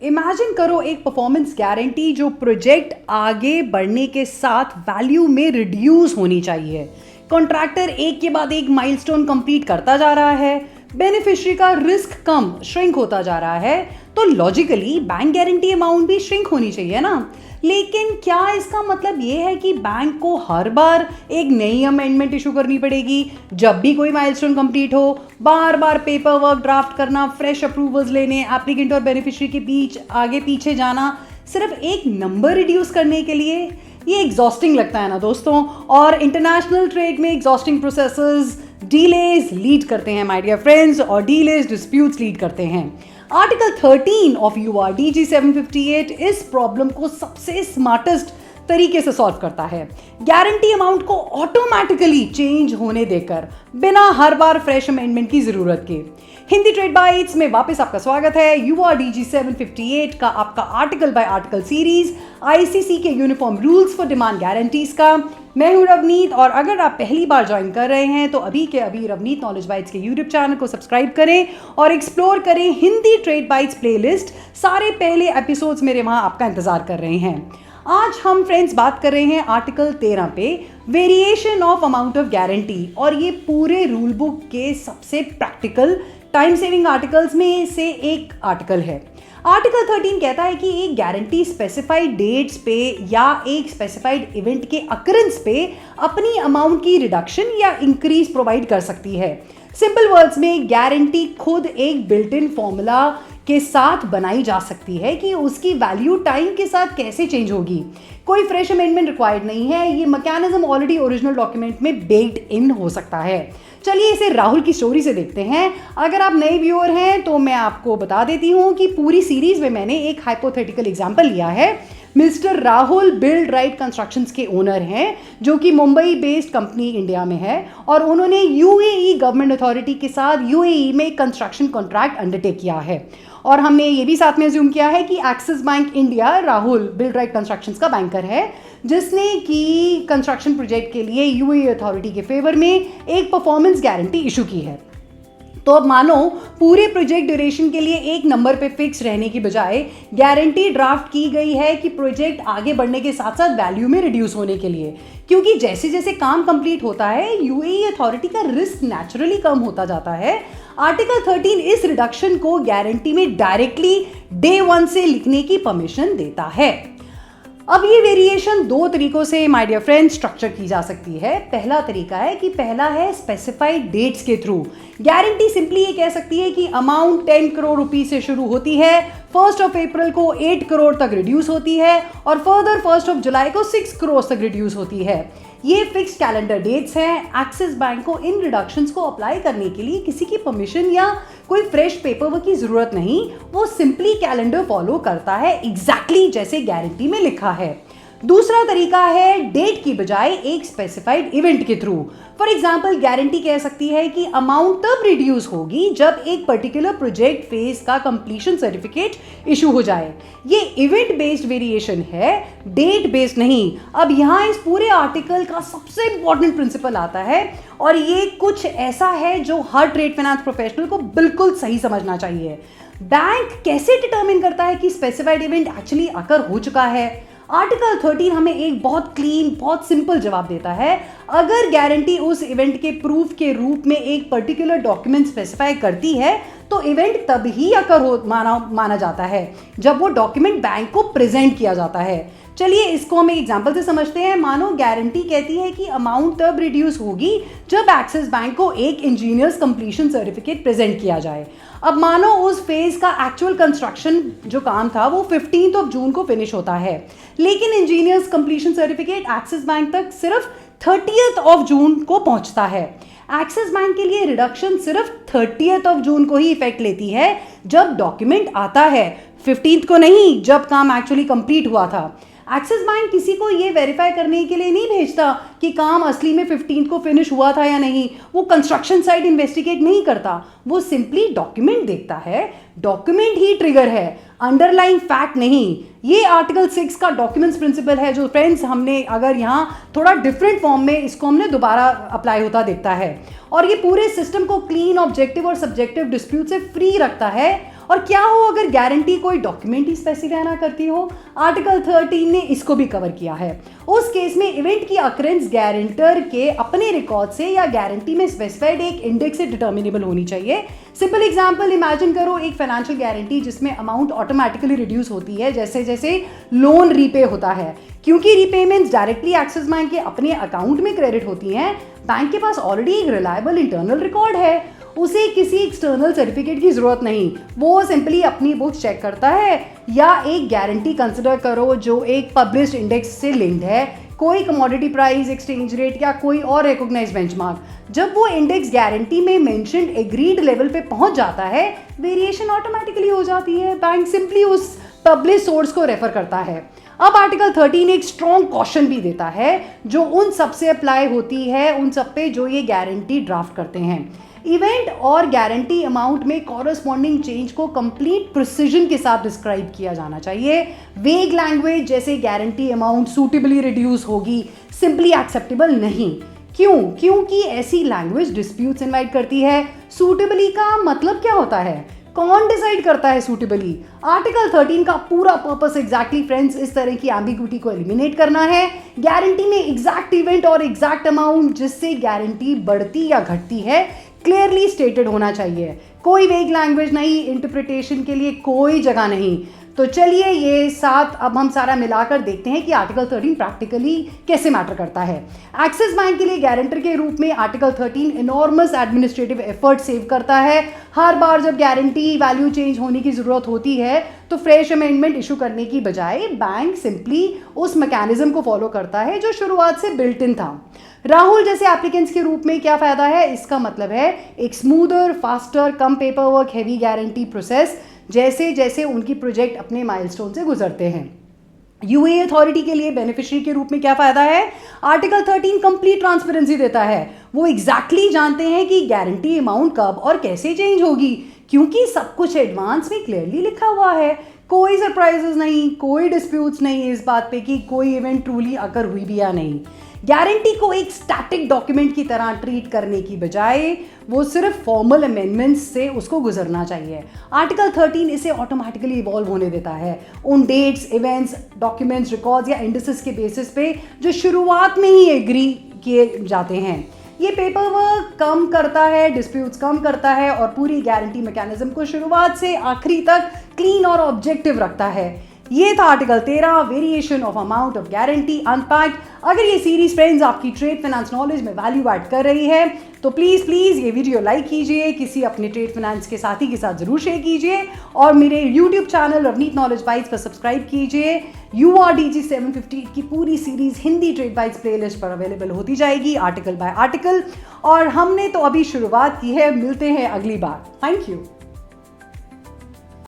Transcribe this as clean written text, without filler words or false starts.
Imagine करो एक performance guarantee जो प्रोजेक्ट आगे बढ़ने के साथ वैल्यू में रिड्यूस होनी चाहिए। कॉन्ट्रैक्टर एक के बाद एक माइलस्टोन कंप्लीट करता जा रहा है, बेनिफिशियरी का रिस्क कम श्रिंक होता जा रहा है, तो लॉजिकली बैंक गारंटी अमाउंट भी श्रिंक होनी चाहिए ना। लेकिन क्या इसका मतलब ये है कि बैंक को हर बार एक नई अमेंडमेंट इशू करनी पड़ेगी जब भी कोई माइलस्टोन कंप्लीट हो? बार बार पेपर वर्क ड्राफ्ट करना, फ्रेश अप्रूवल्स लेने, एप्लीकेंट और बेनिफिशियरी के बीच आगे पीछे जाना सिर्फ एक नंबर रिड्यूस करने के लिए? ये एग्जॉस्टिंग लगता है ना दोस्तों। और इंटरनेशनल ट्रेड में एग्जॉस्टिंग प्रोसेसेस डीलेज लीड करते हैं माय डियर फ्रेंड्स, और डीलेज डिस्प्यूट्स लीड करते हैं। आर्टिकल 13 ऑफ URDG 758 इस प्रॉब्लम को सबसे स्मार्टेस्ट तरीके से सॉल्व करता है। गारंटी अमाउंट को ऑटोमेटिकली चेंज होने देकर बिना हर बार फ्रेश अमेंडमेंट की जरूरत के। हिंदी ट्रेड बाइट्स में वापस आपका स्वागत है। URDG 758 का आपका article by article series ICC के uniform rules for demand guarantees का। मैं हूं रवनीत, और अगर आप पहली बार ज्वाइन कर रहे हैं तो अभी के अभी रवनीत नॉलेज बाइट्स के यूट्यूब चैनल को सब्सक्राइब करें और एक्सप्लोर करें हिंदी ट्रेड बाइट्स प्लेलिस्ट। सारे पहले एपिसोड्स मेरे वहां आपका इंतजार कर रहे हैं। आज हम फ्रेंड्स बात कर रहे हैं आर्टिकल 13 पे, variation of amount of guarantee, और ये पूरे रूल बुक के सबसे प्रैक्टिकल टाइम सेविंग आर्टिकल्स में से एक आर्टिकल है। आर्टिकल 13 कहता है कि एक गारंटी स्पेसिफाइड डेट्स पे या एक स्पेसिफाइड इवेंट के अकरेंस पे अपनी अमाउंट की रिडक्शन या इंक्रीज प्रोवाइड कर सकती है। सिंपल वर्ड्स में गारंटी खुद एक बिल्ट इन फॉर्मूला के साथ बनाई जा सकती है कि उसकी वैल्यू टाइम के साथ कैसे चेंज होगी। कोई फ्रेश अमेंडमेंट रिक्वायर्ड नहीं है, ये मैकेनिज्म ऑलरेडी ओरिजिनल डॉक्यूमेंट में बेक्ड इन हो सकता है। चलिए इसे राहुल की स्टोरी से देखते हैं। अगर आप नए व्यूअर हैं तो मैं आपको बता देती हूँ कि पूरी सीरीज में मैंने एक हाइपोथेटिकल एग्जाम्पल लिया है। Mister Rahul build right constructions के ओनर हैं, जो कि मुंबई बेस्ड कंपनी इंडिया में है, और उन्होंने UAE गवर्नमेंट अथॉरिटी के साथ UAE में कंस्ट्रक्शन कॉन्ट्रैक्ट अंडरटेक किया है। और हमने ये भी साथ में अज्यूम किया है कि axis bank India Rahul build right constructions का बैंकर है, जिसने की कंस्ट्रक्शन प्रोजेक्ट के लिए UAE अथॉरिटी के फेवर में एक परफॉर्मेंस गारंटी इशू की है। तो अब मानो पूरे प्रोजेक्ट ड्यूरेशन के लिए एक नंबर पे फिक्स रहने की बजाय गारंटी ड्राफ्ट की गई है कि प्रोजेक्ट आगे बढ़ने के साथ साथ वैल्यू में रिड्यूस होने के लिए, क्योंकि जैसे जैसे काम कंप्लीट होता है UAE अथॉरिटी का रिस्क नेचुरली कम होता जाता है। आर्टिकल 13 इस रिडक्शन को गारंटी में डायरेक्टली डे 1 से लिखने की परमिशन देता है। अब ये वेरिएशन दो तरीकों से माय डियर फ्रेंड्स स्ट्रक्चर की जा सकती है। पहला तरीका है कि पहला है स्पेसिफाइड डेट्स के थ्रू। गारंटी सिंपली ये कह सकती है कि अमाउंट 10 करोड़ रुपीस से शुरू होती है, 1 अप्रैल को 8 करोड़ तक रिड्यूस होती है, और फर्दर 1 जुलाई को 6 करोड़ तक रिड्यूस होती है। ये फिक्स्ड कैलेंडर डेट्स हैं। एक्सिस बैंक को इन रिडक्शंस को अप्लाई करने के लिए किसी की परमिशन या कोई फ्रेश पेपर वर्क की जरूरत नहीं, वो सिंपली कैलेंडर फॉलो करता है एग्जैक्टली जैसे गारंटी में लिखा है। दूसरा तरीका है डेट की बजाय एक स्पेसिफाइड इवेंट के थ्रू। फॉर एग्जाम्पल गारंटी कह सकती है कि अमाउंट तब रिड्यूस होगी जब एक पर्टिकुलर प्रोजेक्ट फेज का कंप्लीशन सर्टिफिकेट इशू हो जाए। ये इवेंट बेस्ड वेरिएशन है, डेट बेस्ड नहीं। अब यहाँ इस पूरे आर्टिकल का सबसे इंपॉर्टेंट प्रिंसिपल आता है, और ये कुछ ऐसा है जो हर ट्रेड फाइनेंस प्रोफेशनल को बिल्कुल सही समझना चाहिए। बैंक कैसे डिटरमिन करता है कि स्पेसिफाइड इवेंट एक्चुअली अकर हो चुका है? आर्टिकल 13 हमें एक बहुत क्लीन, बहुत सिंपल जवाब देता है। अगर गारंटी उस इवेंट के प्रूफ के रूप में एक पर्टिकुलर डॉक्यूमेंट स्पेसिफाई करती है तो इवेंट तब ही अकर माना जाता है जब वो डॉक्यूमेंट बैंक को प्रेजेंट किया जाता है। चलिए इसको हम एक एग्जांपल से समझते हैं। मानो गारंटी कहती है कि अमाउंट तब रिड्यूस होगी जब एक्सिस बैंक को एक इंजीनियर्स कंप्लीशन सर्टिफिकेट प्रेजेंट किया जाए। अब मानो उस फेज का एक्चुअल कंस्ट्रक्शन जो काम था वो 15 जून को फिनिश होता है, लेकिन engineers completion certificate axis bank तक सिर्फ 30 जून को पहुंचता है। एक्सिस बैंक के लिए रिडक्शन सिर्फ 30 जून को ही इफेक्ट लेती है जब डॉक्यूमेंट आता है, 15 को नहीं जब काम एक्चुअली कंप्लीट हुआ था। एक्सिस बैंक किसी को ये वेरीफाई करने के लिए नहीं भेजता कि काम असली में 15 को फिनिश हुआ था या नहीं। वो कंस्ट्रक्शन साइट इन्वेस्टिगेट नहीं करता, वो सिंपली डॉक्यूमेंट देखता है। डॉक्यूमेंट ही ट्रिगर है, अंडरलाइन फैक्ट नहीं। ये आर्टिकल 6 का डॉक्यूमेंट्स प्रिंसिपल है, जो फ्रेंड्स हमने अगर यहाँ थोड़ा डिफरेंट फॉर्म में इसको हमने दोबारा अप्लाई होता देखता है, और ये पूरे सिस्टम को क्लीन, ऑब्जेक्टिव और सब्जेक्टिव डिस्प्यूट से फ्री रखता है। और क्या हो अगर गारंटी कोई डॉक्यूमेंट ही स्पेसिफाई ना करती हो? आर्टिकल 13 ने इसको भी कवर किया है। उस केस में इवेंट की अकरेंस गारंटर के अपने रिकॉर्ड से या गारंटी में स्पेसिफाइड एक इंडेक्स से डिटर्मिनेबल होनी चाहिए। सिंपल एग्जांपल इमेजिन करो, एक फाइनेंशियल गारंटी जिसमें अमाउंट ऑटोमेटिकली रिड्यूस होती है जैसे जैसे लोन रीपे होता है। क्योंकि रीपेमेंट्स डायरेक्टली एक्सिस बैंक के अपने अकाउंट में क्रेडिट होती हैं, बैंक के पास ऑलरेडी एक रिलायबल इंटरनल रिकॉर्ड है, उसे किसी एक्सटर्नल सर्टिफिकेट की जरूरत नहीं, वो सिंपली अपनी बुक चेक करता है। या एक गारंटी कंसिडर करो जो एक पब्लिश्ड इंडेक्स से लिंक्ड है, कोई कमोडिटी प्राइस, एक्सचेंज रेट या कोई और रिकॉग्नाइज्ड बेंचमार्क। जब वो इंडेक्स गारंटी में मेंशन्ड एग्रीड लेवल पे पहुंच जाता है, वेरिएशन ऑटोमेटिकली हो जाती है, बैंक सिंपली उस पब्लिश सोर्स को रेफर करता है। अब आर्टिकल 13 एक स्ट्रॉन्ग कॉशन भी देता है जो उन सब से अप्लाई होती है, उन सब पे जो ये गारंटी ड्राफ्ट करते हैं। इवेंट और गारंटी अमाउंट में कॉरस्पॉन्डिंग चेंज को कंप्लीट प्रिसिजन के साथ डिस्क्राइब किया जाना चाहिए। वेग लैंग्वेज जैसे गारंटी अमाउंट सूटेबली रिड्यूस होगी सिंपली एक्सेप्टेबल नहीं। क्यों? क्योंकि ऐसी लैंग्वेज डिस्प्यूट्स इनवाइट करती है। सूटेबली का मतलब क्या होता है? कौन डिसाइड करता है सूटेबली? आर्टिकल 13 का पूरा पर्पस एग्जैक्टली फ्रेंड्स इस तरह की एम्बिग्विटी को एलिमिनेट करना है। गारंटी में एग्जैक्ट इवेंट और एग्जैक्ट अमाउंट जिससे गारंटी बढ़ती या घटती है क्लियरली स्टेटेड होना चाहिए। कोई वेग लैंग्वेज नहीं, इंटरप्रिटेशन के लिए कोई जगह नहीं। तो चलिए ये साथ अब हम सारा मिलाकर देखते हैं कि आर्टिकल 13 प्रैक्टिकली कैसे मैटर करता है। एक्सिस बैंक के लिए गारंटर के रूप में article 13 enormous administrative effort save करता है। हर बार जब गारंटी वैल्यू चेंज होने की ज़रूरत होती है तो फ्रेश अमेंडमेंट इशू करने की बजाय बैंक सिंपली उस मैकेनिज्म को फॉलो करता है जो शुरुआत से बिल्ट इन था। राहुल जैसे एप्लीकेंट्स के रूप में क्या फ़ायदा है? इसका मतलब है एक स्मूदर, फास्टर, कम paper work heavy guarantee process जैसे जैसे उनकी प्रोजेक्ट अपने माइलस्टोन से गुजरते हैं। यूए अथॉरिटी के लिए बेनिफिशियरी के रूप में क्या फ़ायदा है? आर्टिकल 13 कंप्लीट ट्रांसपेरेंसी देता है। वो एग्जैक्टली जानते हैं कि गारंटी अमाउंट कब और कैसे चेंज होगी क्योंकि सब कुछ एडवांस में क्लियरली लिखा हुआ है। कोई सरप्राइजेस नहीं, कोई डिस्प्यूट्स नहीं इस बात पे कि कोई इवेंट ट्रूली अकर हुई भी या नहीं। गारंटी को एक स्टैटिक डॉक्यूमेंट की तरह ट्रीट करने की बजाय वो सिर्फ फॉर्मल अमेंडमेंट्स से उसको गुजरना चाहिए। आर्टिकल 13 इसे ऑटोमेटिकली इवॉल्व होने देता है उन डेट्स, इवेंट्स, डॉक्यूमेंट्स, रिकॉर्ड्स या इंडिसेस के बेसिस पे जो शुरुआत में ही एग्री किए जाते हैं। ये पेपर वर्क कम करता है, डिस्प्यूट्स कम करता है और पूरी गारंटी मैकेनिज्म को शुरुआत से आखिरी तक क्लीन और ऑब्जेक्टिव रखता है। ये था article 13 variation of amount of guarantee unpacked. अगर ये सीरीज फ्रेंड्स आपकी ट्रेड फाइनेंस नॉलेज में वैल्यू ऐड कर रही है तो प्लीज़ ये वीडियो लाइक कीजिए, किसी अपने ट्रेड फाइनेंस के साथी के साथ जरूर शेयर कीजिए और मेरे YouTube channel Ravneet knowledge bytes पर सब्सक्राइब कीजिए। URDG 750 की पूरी series Hindi trade bytes playlist पर अवेलेबल होती जाएगी आर्टिकल बाय आर्टिकल। और हमने तो अभी शुरुआत की है, मिलते हैं अगली बार। Thank you.